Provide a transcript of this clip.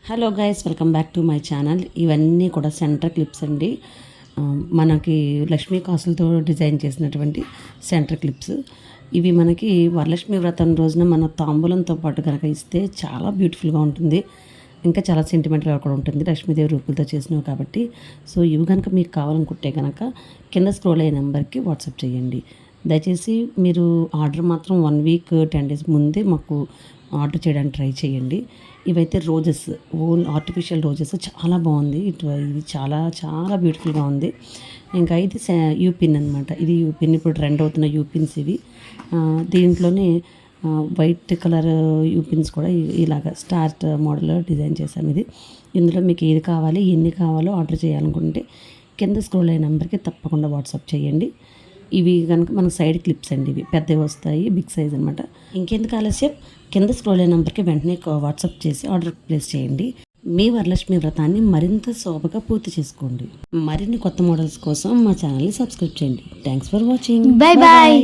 Hello guys, welcome back to my channel. ఇవన్నీ కూడా centre clips అండి. మనకి లక్ష్మీ కాసులతో డిజైన్ చేసినటువంటి సెంటర్ క్లిప్స్. ఇవి మనకి వరలక్ష్మి వ్రతం రోజున మన తాంబూలంతో పాటు కనుక ఇస్తే చాలా బ్యూటిఫుల్గా ఉంటుంది. ఇంకా చాలా సెంటిమెంట్గా కూడా ఉంటుంది. లక్ష్మీదేవి రూపులతో చేసినవి కాబట్టి. సో ఇవి కనుక మీకు కావాలనుకుంటే కనుక కింద స్క్రోల్ అయ్యే నెంబర్కి వాట్సాప్ చేయండి. దయచేసి మీరు ఆర్డర్ మాత్రం 1 వీక్ 10 డేస్ ముందే మాకు ఆర్డర్ చేయడానికి ట్రై చేయండి. ఇవైతే రోజెస్, ఓన్ ఆర్టిఫిషియల్ రోజెస్, చాలా బాగుంది. ఇది చాలా చాలా బ్యూటిఫుల్గా ఉంది. ఇంకా ఇది యూపిన్ అనమాట. ఇది యూపిన్, ఇప్పుడు ట్రెండ్ అవుతున్న యూపిన్స్ ఇవి. దీంట్లోనే వైట్ కలర్ యూపిన్స్ కూడా ఇలాగ స్టార్ మోడల్ డిజైన్ చేశాను. ఇందులో మీకు ఏది కావాలి, ఎన్ని కావాలో ఆర్డర్ చేయాలనుకుంటే కింద స్క్రోల్ అయిన నెంబర్కి తప్పకుండా వాట్సాప్ చేయండి. ఇవి కనుక మనకు సైడ్ క్లిప్స్ అండి. ఇవి పెద్దవి వస్తాయి, బిగ్ సైజ్ అనమాట. ఇంకెందుకు ఆలస్యం, కింద స్క్రోల్ అయిన నెంబర్కి వెంటనే వాట్సాప్ చేసి ఆర్డర్ ప్లేస్ చేయండి. మీ వరలక్ష్మి వ్రతాన్ని మరింత శోభగా పూర్తి చేసుకోండి. మరిన్ని కొత్త మోడల్స్ కోసం మా ఛానల్ని సబ్స్క్రైబ్ చేయండి. Thanks for watching. Bye bye.